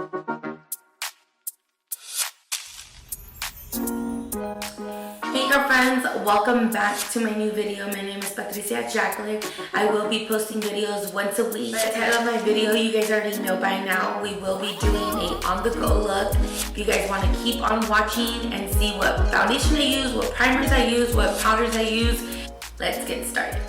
Hey girlfriends, welcome back to my new video. My name is Patricia Jacqueline. I will be posting videos once a week. By the title of my video, you guys already know by now, we will be doing a on-the-go look. If you guys want to keep on watching and see what foundation I use, what primers I use, what powders I use, let's get started.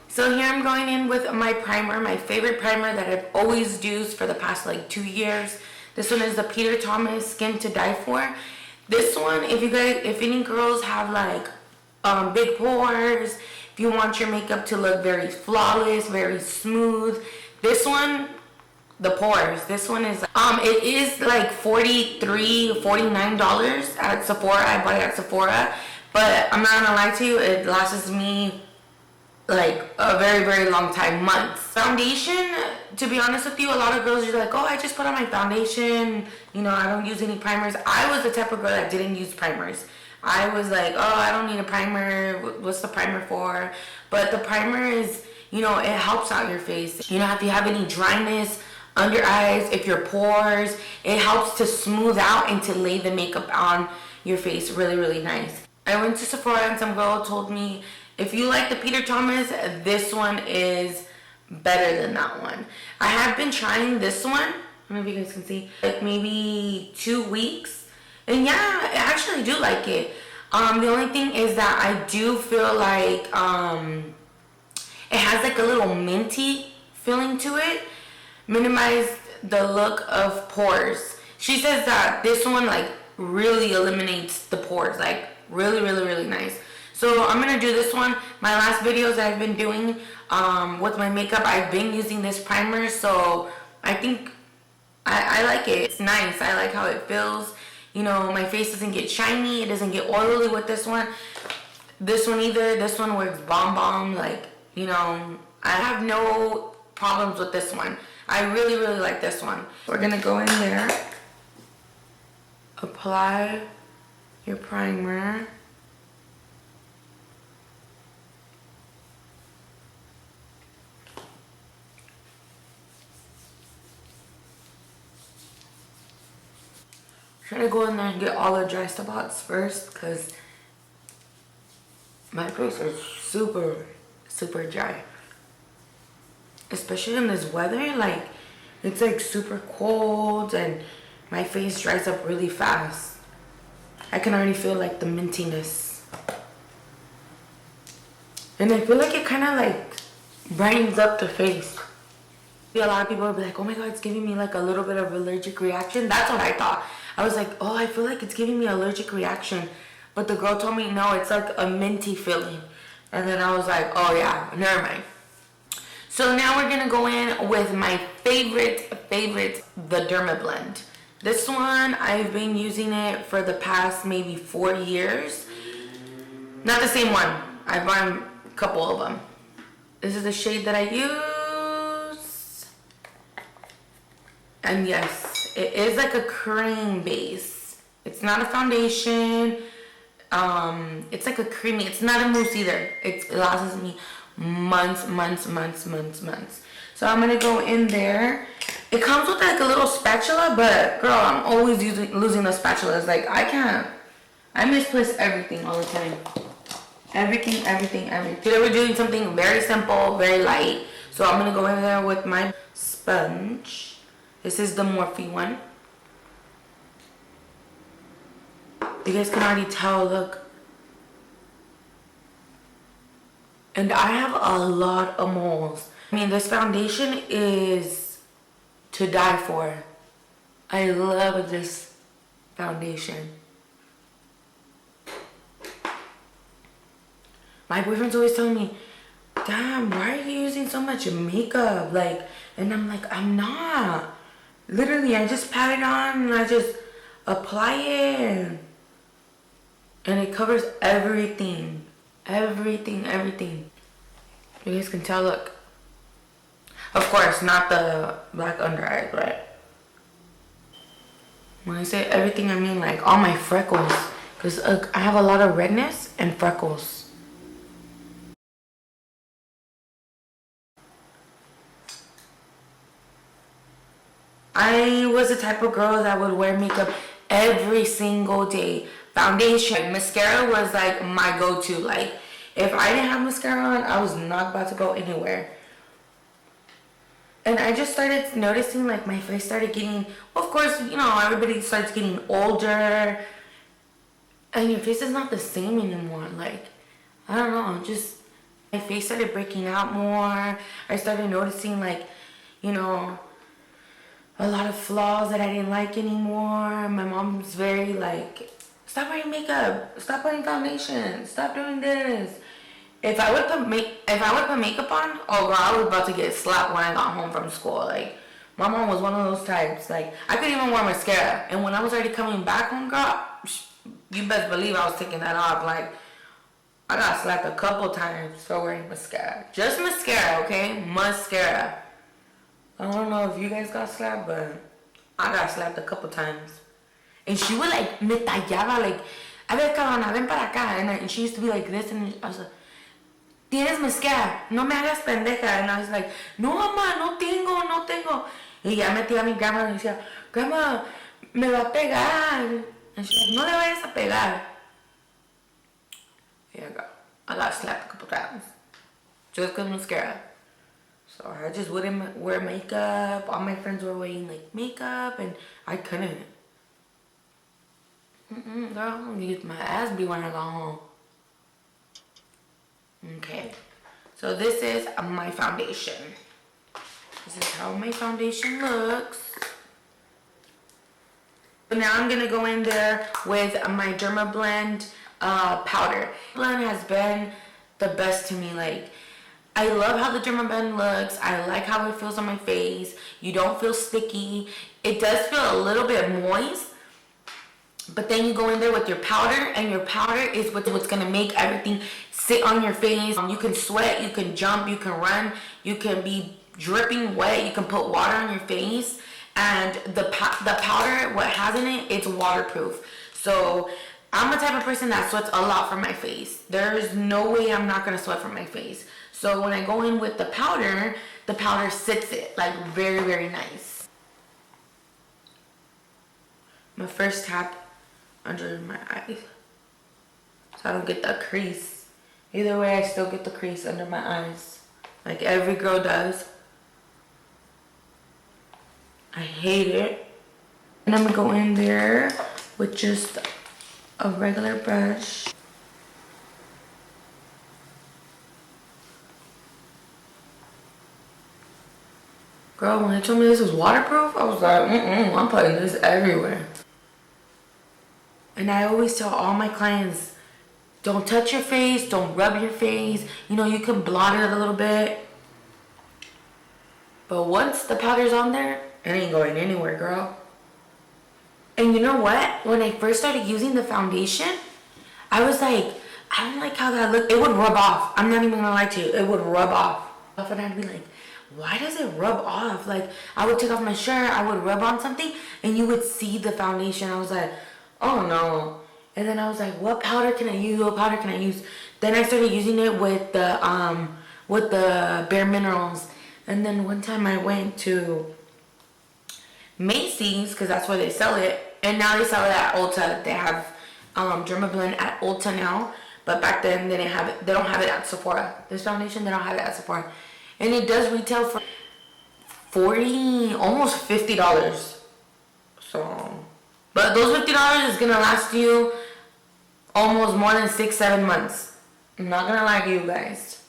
So here I'm going in with my primer, my favorite primer that I've always used for the past like 2 years. This one is the Peter Thomas Skin to Die For. This one, if any girls have like big pores, if you want your makeup to look very flawless, very smooth, this one, the pores, this one is, it is like $43, $49 at Sephora. I bought it at Sephora, but I'm not gonna lie to you, it lasts me like a very, very long time, months. Foundation, to be honest with you, a lot of girls are like, oh, I just put on my foundation, you know, I don't use any primers. I was the type of girl that didn't use primers. I was like, oh, I don't need a primer, what's the primer for? But the primer is, you know, it helps out your face. You know, if you have any dryness under eyes, if your pores, it helps to smooth out and to lay the makeup on your face really, really nice. I went to Sephora and some girl told me, if you like the Peter Thomas, this one is better than that one. I have been trying this one, I don't know if you guys can see, like maybe 2 weeks. And yeah, I actually do like it. The only thing is that I do feel like it has like a little minty feeling to it. Minimize the look of pores. She says that this one like really eliminates the pores, like really, really, really nice. So I'm gonna do this one. My last videos that I've been doing with my makeup, I've been using this primer, so I think I like it. It's nice. I like how it feels. You know, my face doesn't get shiny. It doesn't get oily with this one. This one either. This one works bomb. Like, you know, I have no problems with this one. I really, really like this one. We're gonna go in there, apply your primer. Try to go in there and get all the dry spots first, because my face is super, super dry. Especially in this weather, like, it's like super cold and my face dries up really fast. I can already feel like the mintiness. And I feel like it kind of like brightens up the face. A lot of people will be like, oh my god, it's giving me like a little bit of allergic reaction. That's what I thought. I was like, oh, I feel like it's giving me allergic reaction. But the girl told me, no, it's like a minty feeling. And then I was like, oh yeah, never mind. So now we're going to go in with my favorite, the Dermablend. This one, I've been using it for the past maybe 4 years. Not the same one. I bought a couple of them. This is the shade that I use. And yes, it is like a cream base. It's not a foundation. It's like a creamy. It's not a mousse either. It lasts me months. So I'm gonna go in there. It comes with like a little spatula, but girl, I'm always losing the spatulas. Like I misplace everything all the time. Everything. Today we're doing something very simple, very light. So I'm gonna go in there with my sponge. This is the Morphe one. You guys can already tell, look. And I have a lot of moles. I mean, this foundation is to die for. I love this foundation. My boyfriend's always telling me, damn, why are you using so much makeup? Like, and I'm like, I'm not. Literally, I just pat it on and I just apply it. And it covers everything. Everything. You guys can tell, look. Of course, not the black under eyes, right? When I say everything, I mean like all my freckles. Because I have a lot of redness and freckles. I was the type of girl that would wear makeup every single day. Foundation, mascara was like my go-to. Like, if I didn't have mascara on, I was not about to go anywhere. And I just started noticing, like, my face started getting, well, of course, you know, everybody starts getting older. And your face is not the same anymore. Like, I don't know, just, my face started breaking out more. I started noticing, like, you know, a lot of flaws that I didn't like anymore. My mom's very, like, stop wearing makeup, stop putting foundation, stop doing this. If I would put makeup on, oh girl, I was about to get slapped when I got home from school. Like, my mom was one of those types. Like, I couldn't even wear mascara. And when I was already coming back home, girl, you best believe I was taking that off. Like, I got slapped a couple times for wearing mascara. Just mascara, okay? Mascara. I don't know if you guys got slapped, but I got slapped a couple times. And she would, like, me tallaba, like, a ver, cabrona, ven para acá. And she used to be like this, and I was like, tienes mascara, no me hagas pendeja. And I was like, no, mamá, no tengo. Y ya metía a mi grandma y decía, grandma, me va a pegar. And she's like, no le vayas a pegar. Yeah, girl, I got slapped a couple times. Just because mascara. So I just wouldn't wear makeup. All my friends were wearing, like, makeup, and I couldn't. Girl, I'm gonna get my ass beat when I got home. Okay, so this is my foundation. This is how my foundation looks. So now I'm gonna go in there with my Dermablend powder. Blend has been the best to me. Like, I love how the Dermablend looks. I like how it feels on my face. You don't feel sticky. It does feel a little bit moist. But then you go in there with your powder, and your powder is what's gonna make everything sit on your face. You can sweat, you can jump, you can run, you can be dripping wet, you can put water on your face. And the powder, what has in it, it's waterproof. So I'm the type of person that sweats a lot from my face. There's no way I'm not gonna sweat from my face. So when I go in with the powder sits it, like, very, very nice. My first tap under my eyes, so I don't get that crease. Either way, I still get the crease under my eyes, like every girl does. I hate it. And I'm gonna go in there with just a regular brush. Girl, when they told me this was waterproof, I was like, I'm putting this everywhere. And I always tell all my clients, don't touch your face, don't rub your face. You know, you can blot it a little bit. But once the powder's on there, it ain't going anywhere, girl. And you know what? When I first started using the foundation, I was like, I don't like how that looked. It would rub off. I'm not even gonna lie to you. It would rub off. And I'd be like, why does it rub off? Like, I would take off my shirt, I would rub on something, and you would see the foundation. I was like, oh no. And then I was like, what powder can I use? What powder can I use? Then I started using it with the Bare Minerals. And then one time I went to Macy's, because that's where they sell it. And now they sell it at Ulta. They have Dermablend at Ulta now. But back then they didn't have it. They don't have it at Sephora. This foundation, they don't have it at Sephora. And it does retail for $40, almost $50. So, but those $50 is gonna last you almost more than 6-7 months. I'm not gonna lie to you guys.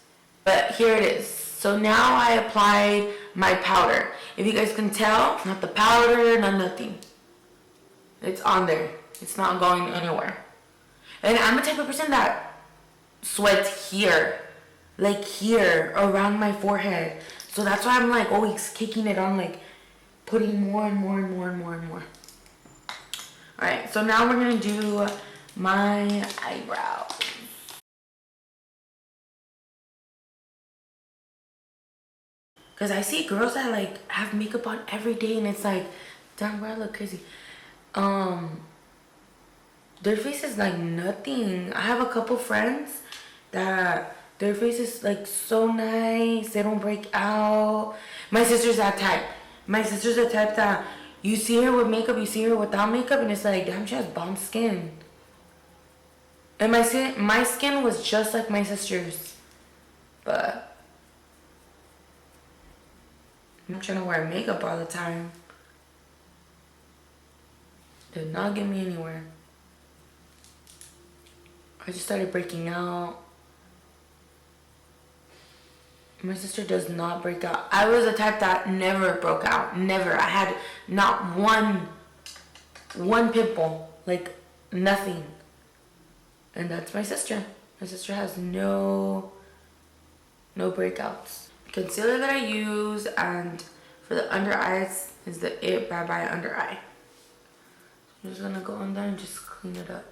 But here it is. So now I applied my powder. If you guys can tell, not the powder, not nothing. It's on there. It's not going anywhere. And I'm the type of person that sweats here. Like here, around my forehead. So that's why I'm like always kicking it on, like putting more and more and more and more and more. Alright, so now we're gonna do my eyebrows. Cause I see girls that like have makeup on every day, and it's like, damn, bro, I look crazy. Their face is like nothing. I have a couple friends that their face is like so nice. They don't break out. My sister's that type. My sister's the type that You see her with makeup, you see her without makeup, and it's like, damn, she has bomb skin. And my skin was just like my sister's. But I'm not trying to wear makeup all the time. Did not get me anywhere. I just started breaking out. My sister does not break out. I was the type that never broke out. Never. I had not one pimple. Like, nothing. And that's my sister. My sister has no breakouts. Concealer that I use and for the under eyes is the It Bye Bye Under Eye. I'm just gonna go on there and just clean it up.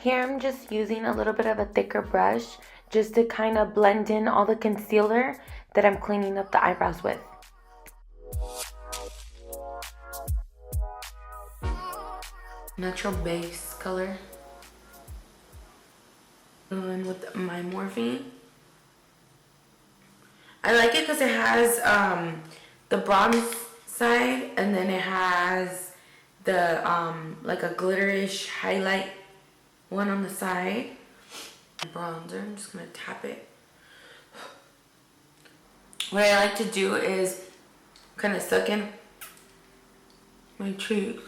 Here I'm just using a little bit of a thicker brush just to kind of blend in all the concealer that I'm cleaning up the eyebrows with. Natural base color. Going with my Morphe. I like it because it has the bronze side, and then it has the like a glitterish highlight one on the side. Bronzer, I'm just gonna tap it. What I like to do is kind of suck in my cheeks.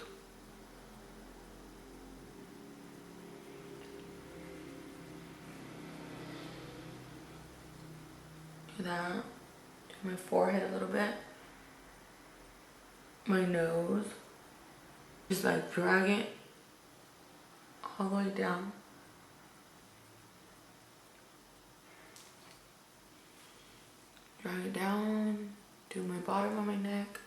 Do that. Do my forehead a little bit. My nose. Just like drag it all the way down. Drag it down, do my bottom of my neck.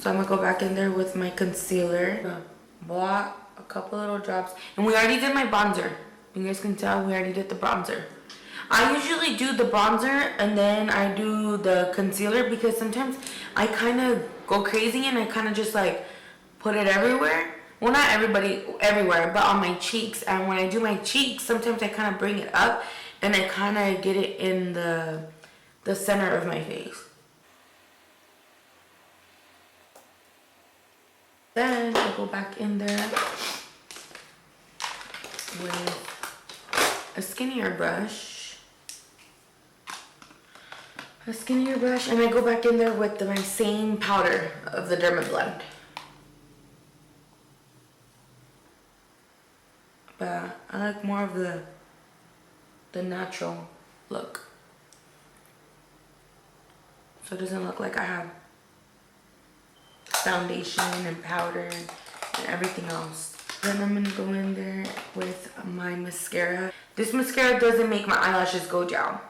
So I'm gonna go back in there with my concealer. Blot a couple little drops. And we already did my bronzer. You guys can tell we already did the bronzer. I usually do the bronzer and then I do the concealer because sometimes I kind of go crazy and I kind of just like put it everywhere. Well, not everywhere, but on my cheeks. And when I do my cheeks, sometimes I kind of bring it up and I kind of get it in the center of my face. Then I go back in there with a skinnier brush. And I go back in there with my same powder of the Dermablend. But I like more of the natural look. So it doesn't look like I have foundation and powder and everything else. Then I'm gonna go in there with my mascara. This mascara doesn't make my eyelashes go down.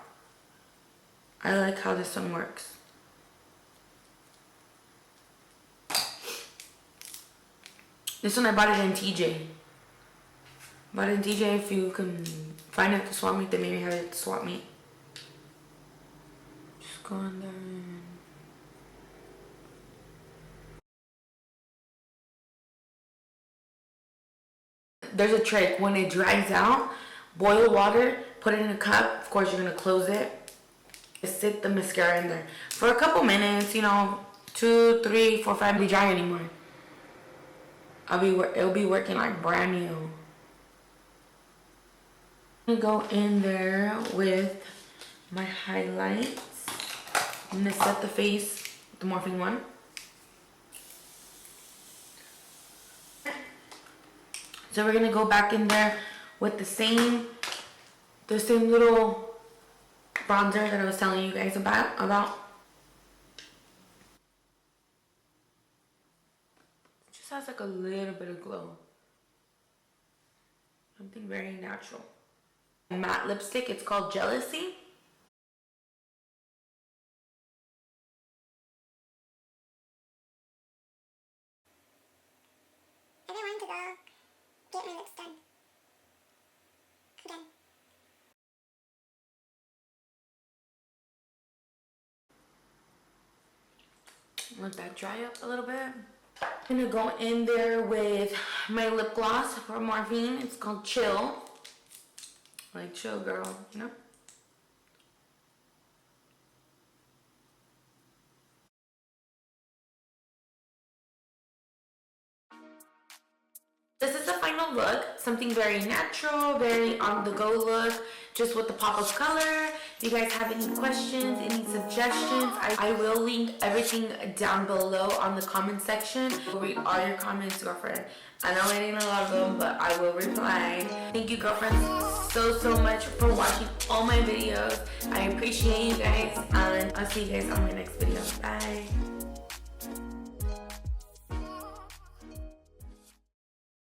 I like how this one works. This one I bought it in TJ. Bought it in TJ. If you can find it at the swap meet, they maybe have it at the swap meet. Just go in there. There's a trick. When it dries out, boil water, put it in a cup. Of course, you're gonna close it. Sit the mascara in there for a couple minutes, 2, 3, 4, 5. Be dry anymore. It'll be working like brand new. I'm gonna go in there with my highlights. I'm gonna set the face with the Morphe one. So we're gonna go back in there with the same little bronzer that I was telling you guys about. It just has like a little bit of glow. Something very natural. Matte lipstick, it's called Jealousy. I've been wanting to go get my lips done. Again. Let that dry up a little bit. I'm gonna go in there with my lip gloss from Morphe. It's called Chill. Like chill, girl, you know? This is the final look. Something very natural, very on-the-go look, just with the pop of color. If you guys have any questions, any suggestions, I will link everything down below on the comment section. I'll read all your comments, girlfriend. I know I didn't a lot of them, but I will reply. Thank you, girlfriends, so much for watching all my videos. I appreciate you guys, and I'll see you guys on my next video. Bye.